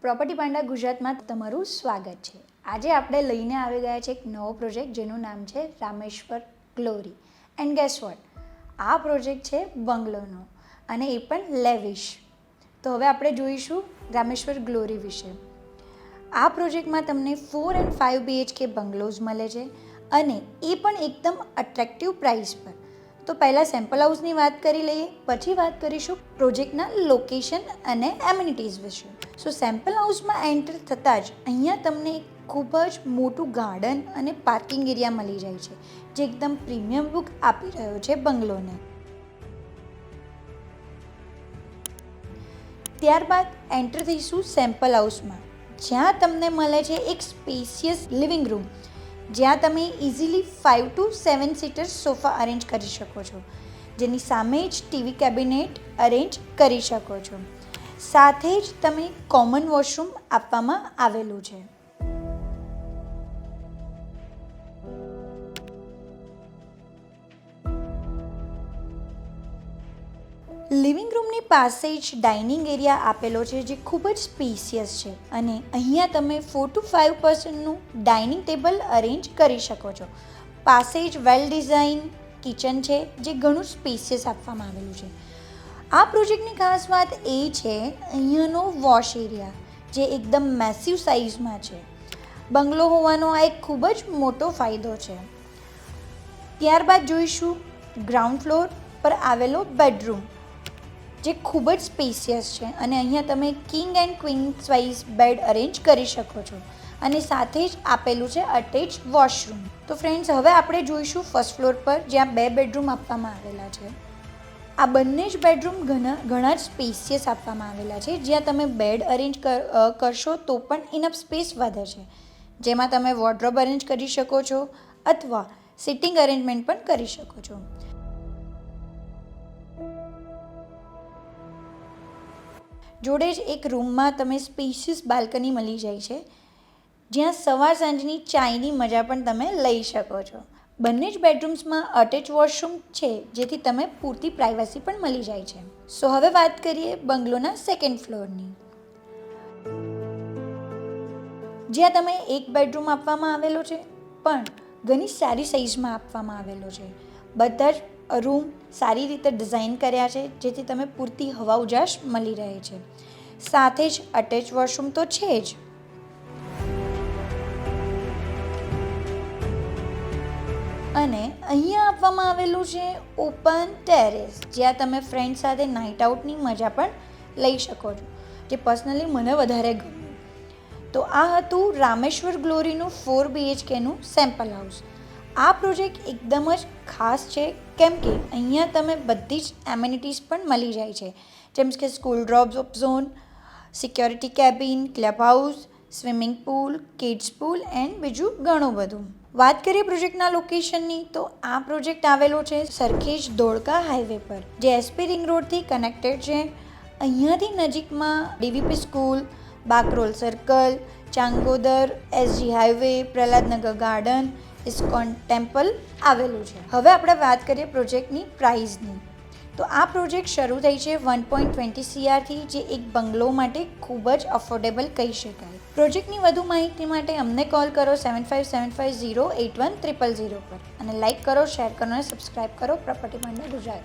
Property Panda ગુજરાતમાં તમારું સ્વાગત છે। આજે આપણે લઈને આવી ગયા છે એક નવો પ્રોજેક્ટ જેનું નામ છે રામેશ્વર ગ્લોરી એન્ડ ગેસ વોટ, આ પ્રોજેક્ટ છે બંગલોનો અને એ પણ લેવિશ। તો હવે આપણે જોઈશું રામેશ્વર ગ્લોરી વિશે। આ પ્રોજેક્ટમાં તમને 4 and 5 BHK બંગલોઝ મળે છે અને એ પણ એકદમ અટ્રેક્ટિવ પ્રાઇસ પર। તો પહેલાં સેમ્પલ હાઉસની વાત કરી લઈએ, પછી વાત કરીશું પ્રોજેક્ટના લોકેશન અને એમ્યુનિટીઝ વિશે। સો સેમ્પલ હાઉસમાં એન્ટર થતાં જ અહીંયા તમને ખૂબ જ મોટું ગાર્ડન અને પાર્કિંગ એરિયા મળી જાય છે, જે એકદમ પ્રીમિયમ લુક આપી રહ્યો છે બંગલોને। ત્યારબાદ એન્ટર થઈશું સેમ્પલ હાઉસમાં, જ્યાં તમને મળે છે એક સ્પેશિયસ લિવિંગ રૂમ, જ્યાં તમે easily 5 to 7 seater sofa arrange કરી શકો છો, જેની સામે જ ટીવી કેબિનેટ અરેન્જ કરી શકો છો। સાથે જ તમે કોમન વોશરૂમ આપવામાં આવેલું છે। લિવિંગ રૂમની પાસે જ ડાઇનિંગ એરિયા આપેલો છે, જે ખૂબ જ સ્પેશિયસ છે અને અહીંયા તમે 4 to 5 પર્સનનું ડાઇનિંગ ટેબલ અરેન્જ કરી શકો છો। પાસે જ વેલ ડિઝાઇન કિચન છે, જે ઘણું સ્પેશિયસ આપવામાં આવેલું છે। આ પ્રોજેક્ટની ખાસ વાત એ છે અહીંયાનો વોશ એરિયા, જે એકદમ મેસિવ સાઇઝમાં છે। બંગલો હોવાનો આ એક ખૂબ જ મોટો ફાયદો છે। ત્યારબાદ જોઈશું ગ્રાઉન્ડ ફ્લોર પર આવેલો બેડરૂમ, જે ખૂબ જ સ્પેશિયસ છે અને અહીંયા તમે king and queen size bed arrange કરી શકો છો અને સાથે જ આપેલું છે અટેચ વોશરૂમ। તો ફ્રેન્ડ્સ, હવે આપણે જોઈશું ફર્સ્ટ ફ્લોર પર, જ્યાં 2 બેડરૂમ આપવામાં આવેલા છે। આ બંને જ બેડરૂમ ઘણા જ સ્પેશિયસ આપવામાં આવેલા છે, જ્યાં તમે બેડ અરેન્જ કરશો તો પણ ઇનફ સ્પેસ વધે છે, જેમાં તમે વોર્ડરોબ અરેન્જ કરી શકો છો અથવા સિટિંગ અરેન્જમેન્ટ પણ કરી શકો છો। જોડે જ એક રૂમમાં તમે સ્પેશિયસ બાલ્કની મળી જાય છે, જ્યાં સવાર સાંજની ચાયની મજા પણ તમે લઈ શકો છો। બંને જ બેડરૂમ્સમાં અટેચ વોશરૂમ છે, જેથી તમે પૂરતી પ્રાઇવસી પણ મળી જાય છે। સો હવે વાત કરીએ બંગલોના સેકન્ડ ફ્લોરની, જ્યાં તમે એક બેડરૂમ આપવામાં આવેલો છે, પણ ઘણી સારી સાઇઝમાં આપવામાં આવેલો છે। બધા જ રૂમ સારી રીતે ડિઝાઇન કર્યા છે, જેથી તમે પૂરતી હવા ઉજાસ મળી રહે છે। સાથે જ અટેચ વોશરૂમ તો છે જ। અને અહીંયા આપવામાં આવેલું છે ઓપન ટેરેસ, જ્યાં તમે ફ્રેન્ડ સાથે નાઇટ આઉટની મજા પણ લઈ શકો છો, જે પર્સનલી મને વધારે ગમ્યું। તો આ હતું રામેશ્વર ગ્લોરીનું 4 BHKનું સેમ્પલ હાઉસ। આ પ્રોજેક્ટ એકદમ જ ખાસ છે, કેમ કે અહીંયા તમે બધી જ એમ્યુનિટીઝ પણ મળી જાય છે, જેમ કે school drop zone, security cabin, club house, swimming pool, kids pool and બીજું ઘણું બધું। વાત કરીએ પ્રોજેક્ટના લોકેશનની, તો આ પ્રોજેક્ટ આવેલો છે સરખેજ ધોળકા હાઈવે પર, જે SP રિંગ રોડથી કનેક્ટેડ છે। અહીંયાથી નજીકમાં DVP school, Bakrol circle, Changodar, SG highway, Prahlad Nagar garden, ISKCON temple આવેલું છે। હવે આપણે વાત કરીએ પ્રોજેક્ટની પ્રાઇસની, તો આ પ્રોજેક્ટ શરૂ થઈ છે 1.20 CR થી, જે એક બંગલો માટે ખૂબ જ અફોર્ડેબલ કહી શકાય। પ્રોજેક્ટની વધુ માહિતી માટે અમને કોલ કરો 7575081000 પર અને લાઇક કરો, શેર કરો અને સબસ્ક્રાઇબ કરો પ્રોપર્ટી પાંડા ગુજરાત।